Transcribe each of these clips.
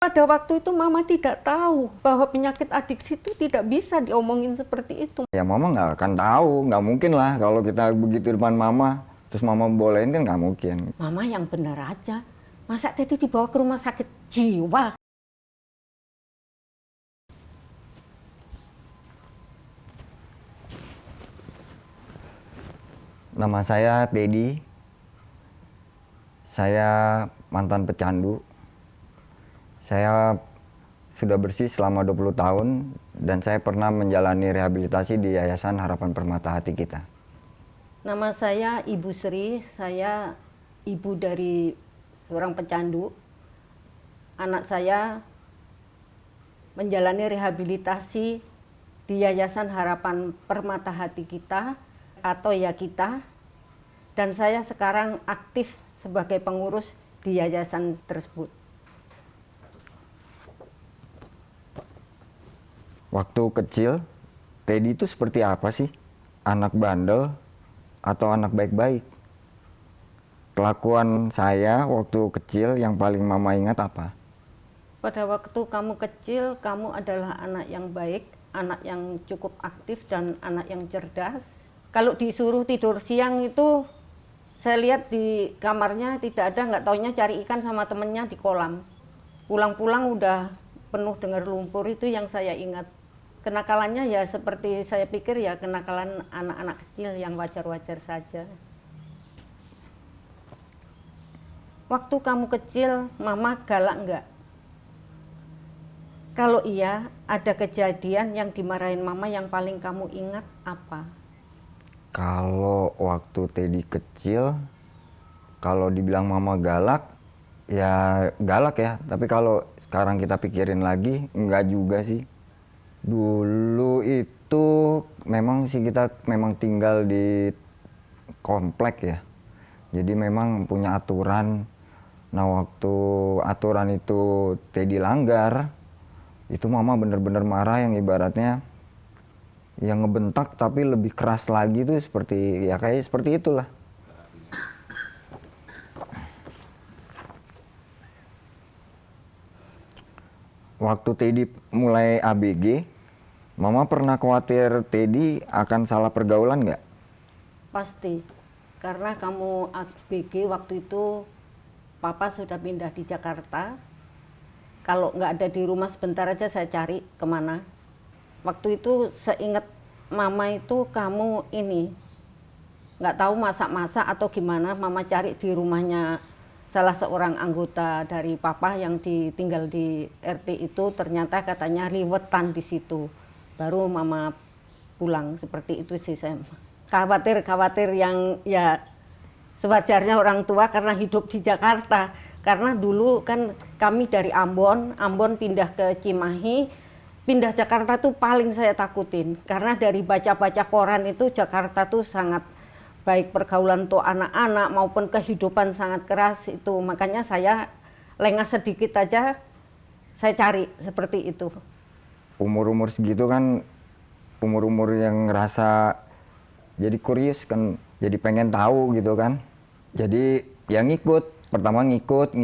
Pada waktu itu mama tidak tahu bahwa penyakit adiksi itu tidak bisa diomongin seperti itu. Ya mama nggak akan tahu, nggak mungkin lah kalau kita begitu depan mama, terus mama bolehin kan nggak mungkin. Mama yang benar aja, masa Teddy dibawa ke rumah sakit jiwa? Nama saya Teddy, saya mantan pecandu. Saya sudah bersih selama 20 tahun dan saya pernah menjalani rehabilitasi di Yayasan Harapan Permata Hati Kita. Nama saya Ibu Sri, saya ibu dari seorang pecandu. Anak saya menjalani rehabilitasi di Yayasan Harapan Permata Hati Kita atau Ya Kita, dan saya sekarang aktif sebagai pengurus di yayasan tersebut. Waktu kecil, Teddy itu seperti apa sih? Anak bandel atau anak baik-baik? Kelakuan saya waktu kecil yang paling mama ingat apa? Pada waktu kamu kecil, kamu adalah anak yang baik, anak yang cukup aktif dan anak yang cerdas. Kalau disuruh tidur siang itu, saya lihat di kamarnya tidak ada, nggak taunya cari ikan sama temennya di kolam. Pulang-pulang udah penuh dengan lumpur, itu yang saya ingat. Kenakalannya ya seperti saya pikir ya kenakalan anak-anak kecil yang wajar-wajar saja. Waktu kamu kecil, mama galak nggak? Kalau iya, ada kejadian yang dimarahin mama yang paling kamu ingat apa? Kalau waktu Teddy kecil, kalau dibilang mama galak, ya galak ya. Tapi kalau sekarang kita pikirin lagi, enggak juga sih. Dulu itu memang sih kita memang tinggal di komplek ya. Jadi memang punya aturan. Nah waktu aturan itu Teddy langgar, itu mama bener-bener marah yang ibaratnya yang ngebentak tapi lebih keras lagi tuh seperti ya kayak seperti itulah. Waktu Teddy mulai ABG, mama pernah khawatir Teddy akan salah pergaulan nggak? Pasti, karena kamu ABG waktu itu papa sudah pindah di Jakarta. Kalau nggak ada di rumah sebentar aja saya cari kemana. Waktu itu seingat mama itu kamu ini nggak tahu masak-masak atau gimana, mama cari di rumahnya salah seorang anggota dari papa yang tinggal di RT itu, ternyata katanya liwetan di situ. Baru mama pulang, seperti itu sih saya. Khawatir yang ya sewajarnya orang tua karena hidup di Jakarta. Karena dulu kan kami dari Ambon pindah ke Cimahi, pindah Jakarta tuh paling saya takutin. Karena dari baca-baca koran itu Jakarta tuh sangat baik pergaulan untuk anak-anak maupun kehidupan sangat keras itu. Makanya saya lengah sedikit aja saya cari seperti itu. Umur-umur segitu kan umur-umur yang ngerasa jadi kurius kan, jadi pengen tahu gitu kan. Jadi ya ngikut, pertama ngikut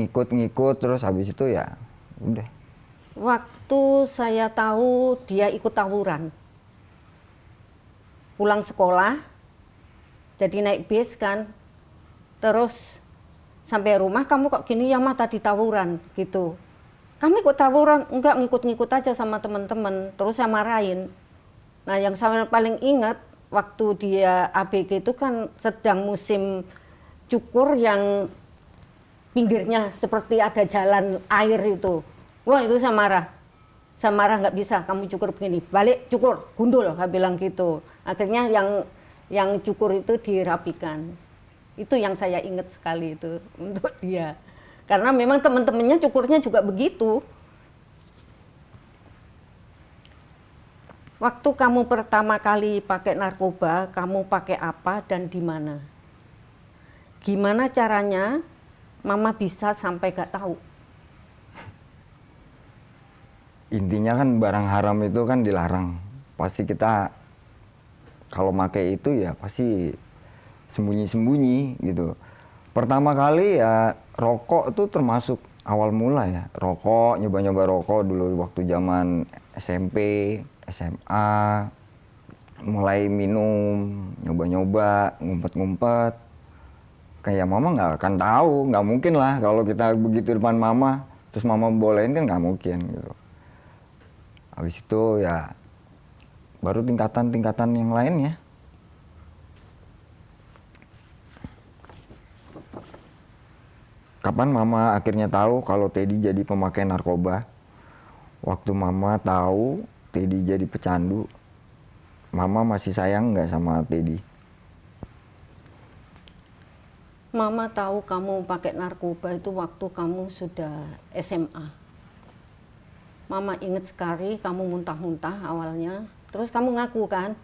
terus habis itu ya udah. Waktu saya tahu dia ikut tawuran, pulang sekolah, jadi naik bis kan, terus sampai rumah, kamu kok gini ya mah tadi tawuran gitu. Kami ikut tawuran, enggak, ngikut-ngikut aja sama teman-teman, terus saya marahin. Nah yang saya paling ingat waktu dia ABG itu kan sedang musim cukur yang pinggirnya seperti ada jalan air itu. Wah itu saya marah nggak bisa kamu cukur begini, balik cukur, gundul, saya bilang gitu. Akhirnya yang cukur itu dirapikan. Itu yang saya ingat sekali itu untuk dia. Karena memang teman-temannya cukurnya juga begitu. Waktu kamu pertama kali pakai narkoba, kamu pakai apa dan di mana? Gimana caranya mama bisa sampai gak tahu? Intinya kan barang haram itu kan dilarang. Pasti kita kalau pakai itu ya pasti sembunyi-sembunyi gitu. Pertama kali ya rokok tuh termasuk awal mula ya, rokok, nyoba-nyoba rokok dulu waktu zaman SMP, SMA, mulai minum, nyoba-nyoba, ngumpet-ngumpet. Kayak mama nggak akan tahu, nggak mungkin lah kalau kita begitu depan mama, terus mama bolehin kan nggak mungkin gitu. Habis itu ya baru tingkatan-tingkatan yang lainnya. Kapan mama akhirnya tahu kalau Teddy jadi pemakai narkoba? Waktu mama tahu Teddy jadi pecandu, mama masih sayang nggak sama Teddy? Mama tahu kamu pakai narkoba itu waktu kamu sudah SMA. Mama ingat sekali kamu muntah-muntah awalnya, terus kamu ngaku kan?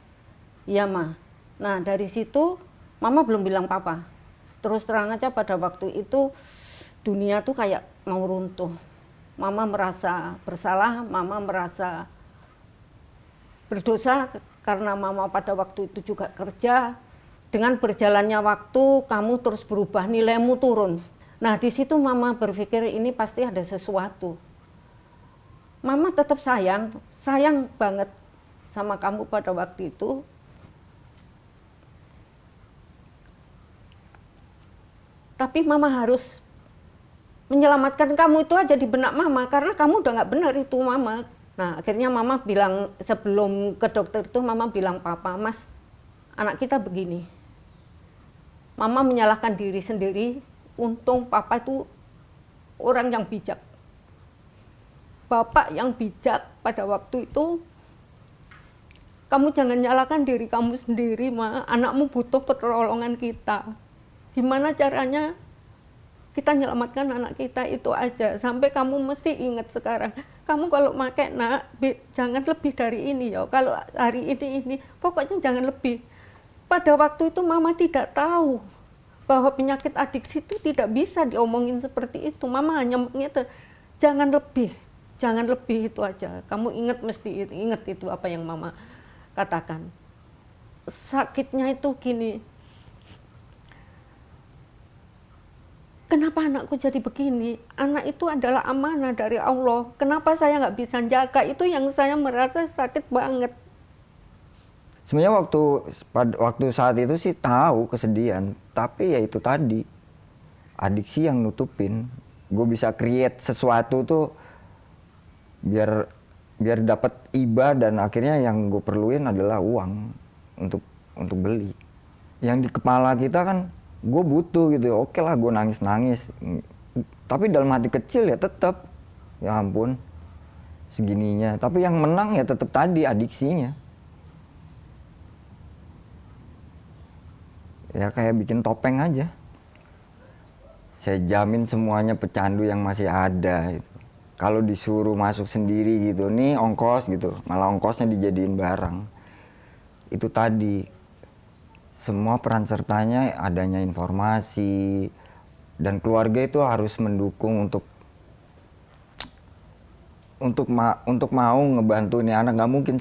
Iya, Ma. Nah, dari situ Mama belum bilang papa. Terus terang aja pada waktu itu dunia tuh kayak mau runtuh. Mama merasa bersalah, mama merasa berdosa karena mama pada waktu itu juga kerja. Dengan berjalannya waktu, kamu terus berubah, nilaimu turun. Nah, di situ mama berpikir ini pasti ada sesuatu. Mama tetap sayang banget sama kamu pada waktu itu. Tapi mama harus menyelamatkan kamu itu aja di benak mama, karena kamu udah nggak benar itu mama. Nah, akhirnya mama bilang, sebelum ke dokter itu mama bilang, papa, Mas, anak kita begini. Mama menyalahkan diri sendiri, untung papa itu orang yang bijak. Bapak yang bijak pada waktu itu, kamu jangan nyalahkan diri kamu sendiri, Ma. Anakmu butuh pertolongan kita. Gimana caranya kita nyelamatkan anak kita itu aja. Sampai kamu mesti ingat sekarang, kamu kalau pakai jangan lebih dari ini ya. Kalau hari ini, pokoknya jangan lebih. Pada waktu itu mama tidak tahu bahwa penyakit adiksi itu tidak bisa diomongin seperti itu. Mama hanya mengingat, jangan lebih itu aja. Kamu mesti ingat itu apa yang mama katakan. Sakitnya itu gini, kenapa anakku jadi begini? Anak itu adalah amanah dari Allah. Kenapa saya nggak bisa jaga? Itu yang saya merasa sakit banget. Sebenarnya waktu saat itu sih tahu kesedihan, tapi ya itu tadi, adiksi yang nutupin. Gue bisa create sesuatu tuh biar dapat iba, dan akhirnya yang gue perluin adalah uang untuk beli. Yang di kepala kita kan, gue butuh gitu. Oke lah, gue nangis, tapi dalam hati kecil ya tetap, ya ampun segininya. Tapi yang menang ya tetap tadi, adiksinya. Ya kayak bikin topeng aja. Saya jamin semuanya pecandu yang masih ada gitu. Kalau disuruh masuk sendiri gitu, nih ongkos gitu, malah ongkosnya dijadiin barang. Itu tadi, semua peran sertanya adanya informasi, dan keluarga itu harus mendukung untuk mau ngebantu nih anak. Nggak mungkin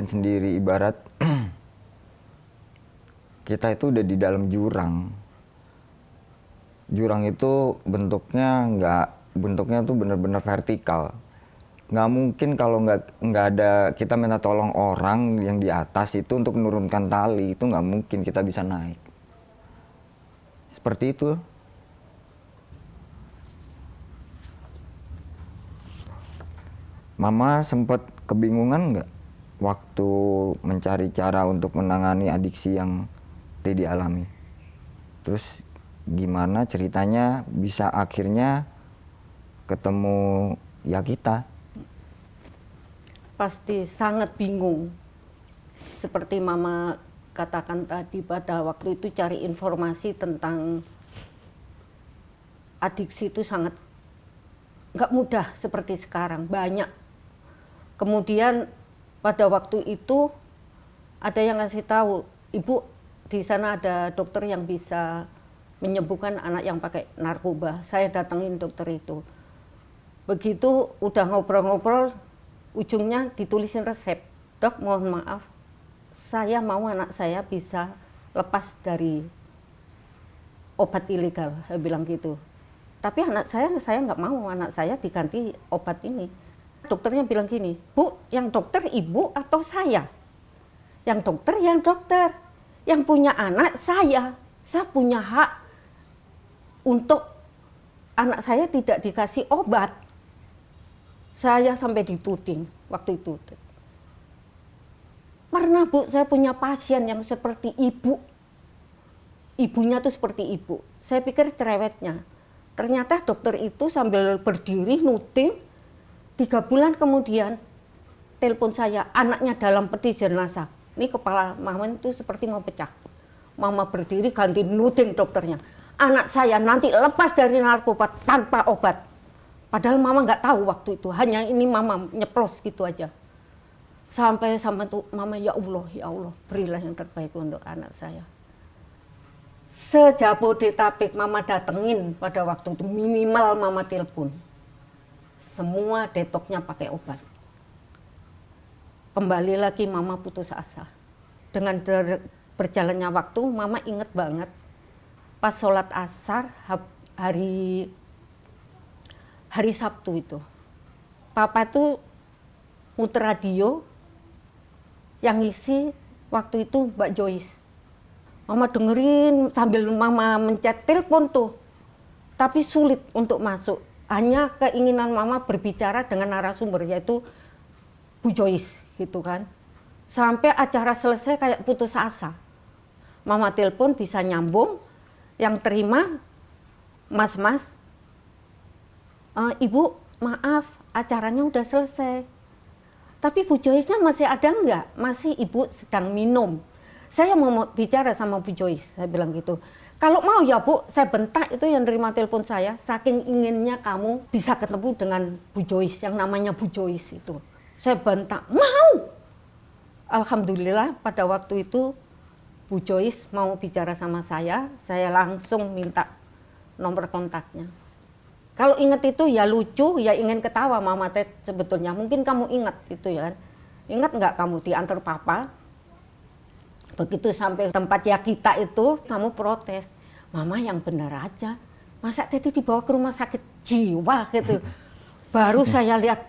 sendiri, ibarat kita itu udah di dalam jurang. Jurang itu bentuknya tuh bener-bener vertikal. Nggak mungkin kalau nggak ada kita minta tolong orang yang di atas itu untuk menurunkan tali, itu nggak mungkin kita bisa naik. Seperti itu. Mama sempat kebingungan nggak waktu mencari cara untuk menangani adiksi yang Teddy alami? Terus gimana ceritanya bisa akhirnya ketemu ya kita? Pasti sangat bingung. Seperti mama katakan tadi, pada waktu itu cari informasi tentang adiksi itu sangat nggak mudah seperti sekarang, banyak. Kemudian pada waktu itu ada yang ngasih tahu, Ibu, di sana ada dokter yang bisa menyembuhkan anak yang pakai narkoba. Saya datengin dokter itu. Begitu udah ngobrol-ngobrol, ujungnya ditulisin resep. Dok, mohon maaf, saya mau anak saya bisa lepas dari obat ilegal, saya bilang gitu. Tapi anak saya nggak mau anak saya diganti obat ini. Dokternya bilang gini, Bu, yang dokter ibu atau saya? Yang dokter, yang punya anak saya punya hak untuk anak saya tidak dikasih obat. Saya sampai dituding waktu itu. Pernah Bu, saya punya pasien yang seperti ibu. Ibunya tuh seperti ibu. Saya pikir cerewetnya. Ternyata dokter itu sambil berdiri nuting, 3 bulan kemudian telepon saya, anaknya dalam peti jenazah. Ini kepala mama itu seperti mau pecah. Mama berdiri ganti nuting dokternya. Anak saya nanti lepas dari narkoba tanpa obat. Padahal mama nggak tahu waktu itu, hanya ini mama nyeplos gitu aja. Sampai sama tuh mama, ya Allah, berilah yang terbaik untuk anak saya. Se-Jabodetabek mama datengin pada waktu itu, minimal mama telepon. Semua detoknya pakai obat. Kembali lagi mama putus asa. Dengan berjalannya waktu, mama inget banget pas sholat asar hari Sabtu itu. Papa tuh muter radio, yang ngisi waktu itu Mbak Joyce. Mama dengerin sambil mama mencet telepon tuh. Tapi sulit untuk masuk. Hanya keinginan mama berbicara dengan narasumber, yaitu Bu Joyce gitu kan. Sampai acara selesai kayak putus asa. Mama telepon bisa nyambung, yang terima mas-mas, Ibu maaf acaranya udah selesai. Tapi Bu Joyce-nya masih ada enggak? Masih, Ibu sedang minum. Saya mau bicara sama Bu Joyce, saya bilang gitu. Kalau mau ya Bu, saya bentak itu yang nerima telepon saya. Saking inginnya kamu bisa ketemu dengan Bu Joyce, yang namanya Bu Joyce itu. Saya bentak, mau. Alhamdulillah pada waktu itu Bu Joyce mau bicara sama saya langsung minta nomor kontaknya. Kalau ingat itu ya lucu, ya ingin ketawa mama teh sebetulnya. Mungkin kamu ingat itu ya kan. Ingat nggak kamu diantar papa? Begitu sampai tempat ya kita itu, kamu protes. Mama yang benar aja. Masa tadi dibawa ke rumah sakit jiwa gitu. Baru saya lihat,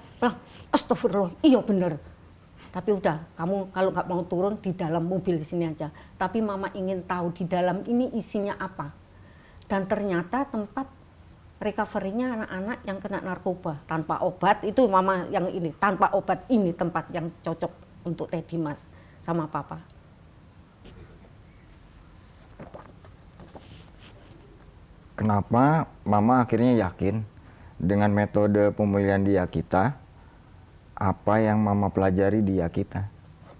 astagfirullah, iya benar. Tapi udah, kamu kalau nggak mau turun di dalam mobil di sini aja. Tapi mama ingin tahu di dalam ini isinya apa. Dan ternyata tempat recovery-nya anak-anak yang kena narkoba tanpa obat, itu mama yang ini, tanpa obat ini tempat yang cocok untuk Teh Dimas sama papa. Kenapa mama akhirnya yakin dengan metode pemulihan di Yakita, apa yang mama pelajari di Yakita?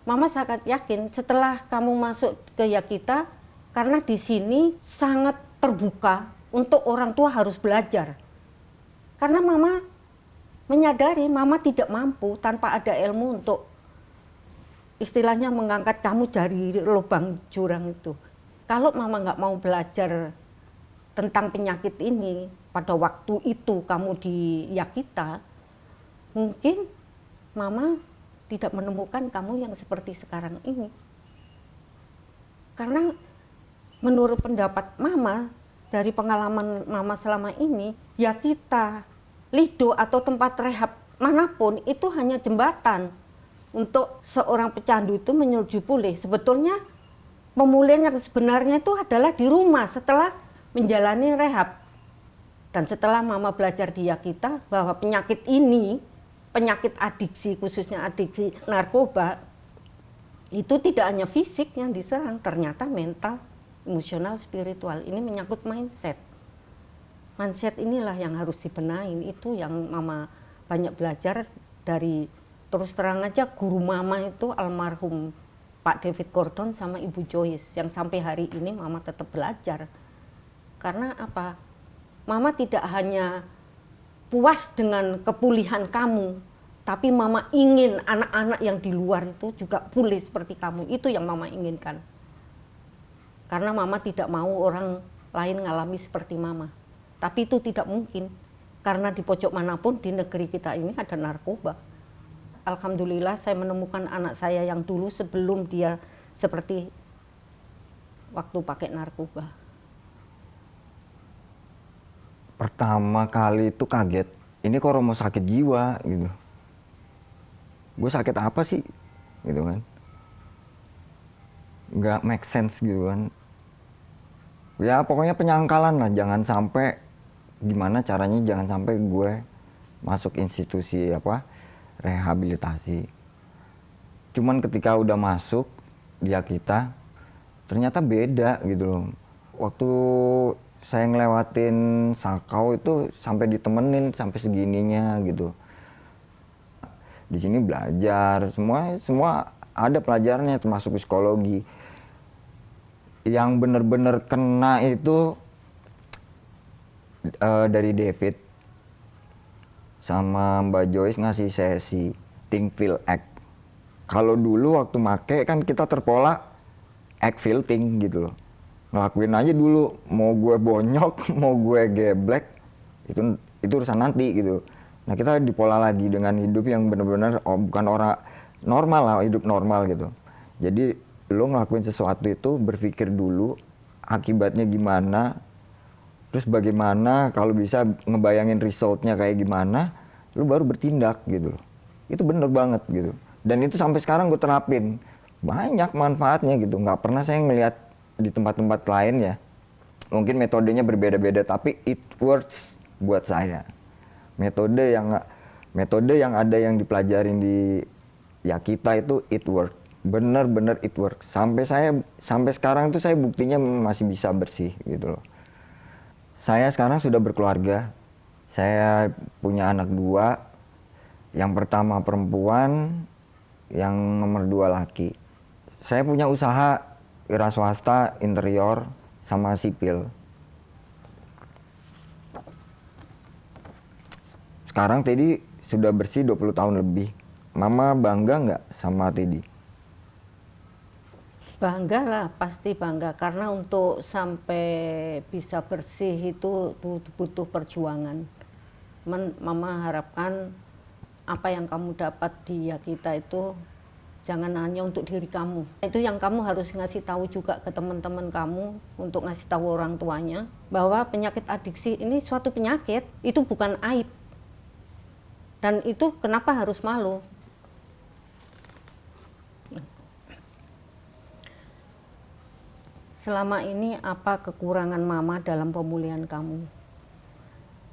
Mama sangat yakin setelah kamu masuk ke Yakita, karena di sini sangat terbuka untuk orang tua harus belajar. Karena mama menyadari mama tidak mampu tanpa ada ilmu untuk istilahnya mengangkat kamu dari lubang jurang itu. Kalau mama nggak mau belajar tentang penyakit ini pada waktu itu kamu di Yakita, mungkin mama tidak menemukan kamu yang seperti sekarang ini. Karena menurut pendapat mama, dari pengalaman mama selama ini, Yakita, Lido atau tempat rehab manapun itu hanya jembatan untuk seorang pecandu itu menuju pulih. Sebetulnya pemulihan yang sebenarnya itu adalah di rumah setelah menjalani rehab. Dan setelah mama belajar di Yakita bahwa penyakit ini, penyakit adiksi, khususnya adiksi narkoba, itu tidak hanya fisik yang diserang, ternyata mental, emosional, spiritual. Ini menyangkut mindset. Mindset inilah yang harus dibenahin. Itu yang mama banyak belajar dari, terus terang aja, guru mama itu almarhum Pak David Gordon sama Ibu Joyce, yang sampai hari ini mama tetap belajar. Karena apa? Mama tidak hanya puas dengan kepulihan kamu, tapi mama ingin anak-anak yang di luar itu juga pulih seperti kamu. Itu yang mama inginkan. Karena mama tidak mau orang lain ngalami seperti mama. Tapi itu tidak mungkin. Karena di pojok manapun di negeri kita ini ada narkoba. Alhamdulillah saya menemukan anak saya yang dulu sebelum dia seperti waktu pakai narkoba. Pertama kali itu kaget, ini kok Romo sakit jiwa gitu. Gue sakit apa sih gitu kan. Nggak make sense gitu kan. Ya pokoknya penyangkalan lah, jangan sampai gimana caranya jangan sampai gue masuk institusi rehabilitasi. Cuman ketika udah masuk dia kita ternyata beda gitu loh. Waktu saya ngelewatin Sakau itu sampai ditemenin sampai segininya gitu. Di sini belajar semua ada pelajarannya termasuk psikologi. Yang bener-bener kena itu dari David sama Mbak Joyce ngasih sesi think feel act. Kalau dulu waktu make kan kita terpola act feel think gitu loh. Ngelakuin aja dulu, mau gue bonyok, mau gue geblek, itu urusan nanti gitu. Nah kita dipola lagi dengan hidup yang benar-benar bukan orang normal lah, hidup normal gitu. Jadi lo ngelakuin sesuatu itu berpikir dulu akibatnya gimana, terus bagaimana kalau bisa ngebayangin resultnya kayak gimana, lo baru bertindak gitu loh. Itu bener banget gitu. Dan itu sampai sekarang gue terapin, banyak manfaatnya gitu. Nggak pernah saya ngelihat di tempat-tempat lain ya, mungkin metodenya berbeda-beda tapi it works buat saya. Metode yang ada yang dipelajarin di ya kita itu it work, bener-bener it work. Sampai sekarang tuh saya buktinya masih bisa bersih gitu loh. Saya sekarang sudah berkeluarga, saya punya anak 2, yang pertama perempuan, yang nomor 2 laki. Saya punya usaha wira swasta, interior, sama sipil. Sekarang Teddy sudah bersih 20 tahun lebih. Mama bangga nggak sama Teddy? Bangga lah, pasti bangga. Karena untuk sampai bisa bersih itu butuh perjuangan. Mama harapkan apa yang kamu dapat di ya kita itu jangan hanya untuk diri kamu. Itu yang kamu harus ngasih tahu juga ke teman-teman kamu, untuk ngasih tahu orang tuanya bahwa penyakit adiksi ini suatu penyakit, itu bukan aib. Dan itu kenapa harus malu? Selama ini apa kekurangan mama dalam pemulihan kamu?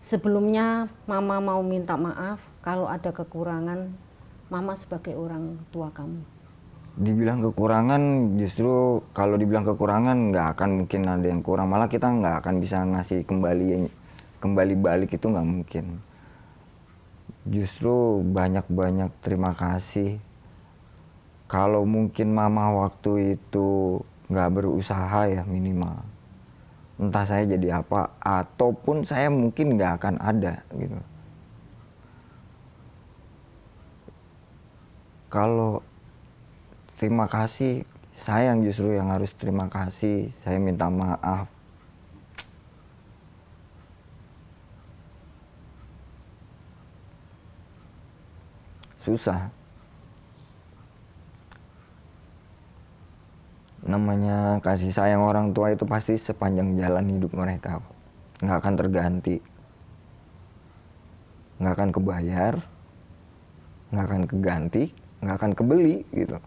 Sebelumnya mama mau minta maaf kalau ada kekurangan mama sebagai orang tua kamu. Dibilang kekurangan, justru kalau dibilang kekurangan nggak akan mungkin ada yang kurang, malah kita nggak akan bisa ngasih kembali balik, itu nggak mungkin. Justru banyak terima kasih. Kalau mungkin mama waktu itu nggak berusaha ya minimal, entah saya jadi apa, ataupun saya mungkin nggak akan ada gitu. Kalau terima kasih, saya justru yang harus terima kasih, saya minta maaf. Susah. Namanya kasih sayang orang tua itu pasti sepanjang jalan hidup mereka. Nggak akan terganti. Nggak akan kebayar. Nggak akan keganti. Nggak akan kebeli gitu.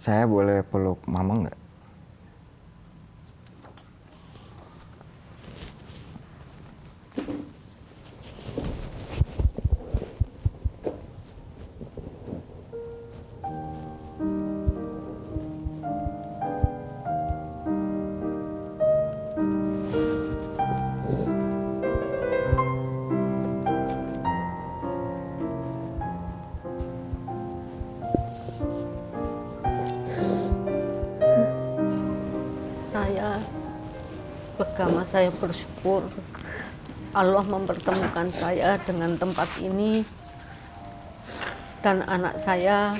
Saya boleh peluk mama nggak? Pertama saya bersyukur Allah mempertemukan saya dengan tempat ini dan anak saya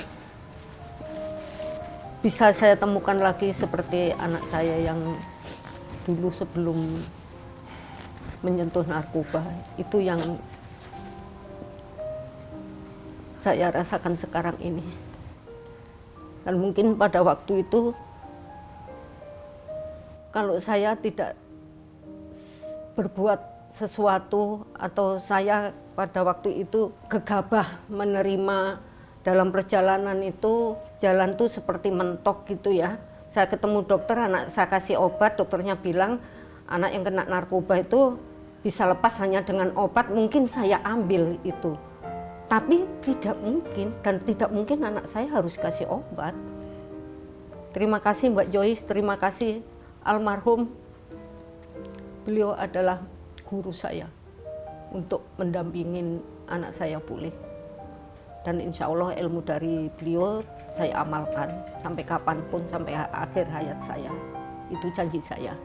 bisa saya temukan lagi seperti anak saya yang dulu sebelum menyentuh narkoba. Itu yang saya rasakan sekarang ini. Dan mungkin pada waktu itu kalau saya tidak berbuat sesuatu atau saya pada waktu itu gegabah menerima dalam perjalanan itu, jalan tuh seperti mentok gitu ya. Saya ketemu dokter, anak saya kasih obat, dokternya bilang anak yang kena narkoba itu bisa lepas hanya dengan obat, mungkin saya ambil itu. Tapi tidak mungkin, dan tidak mungkin anak saya harus kasih obat. Terima kasih Mbak Joyce, terima kasih almarhum. Beliau adalah guru saya untuk mendampingin anak saya pulih. Dan insya Allah ilmu dari beliau saya amalkan sampai kapanpun, sampai akhir hayat saya. Itu janji saya.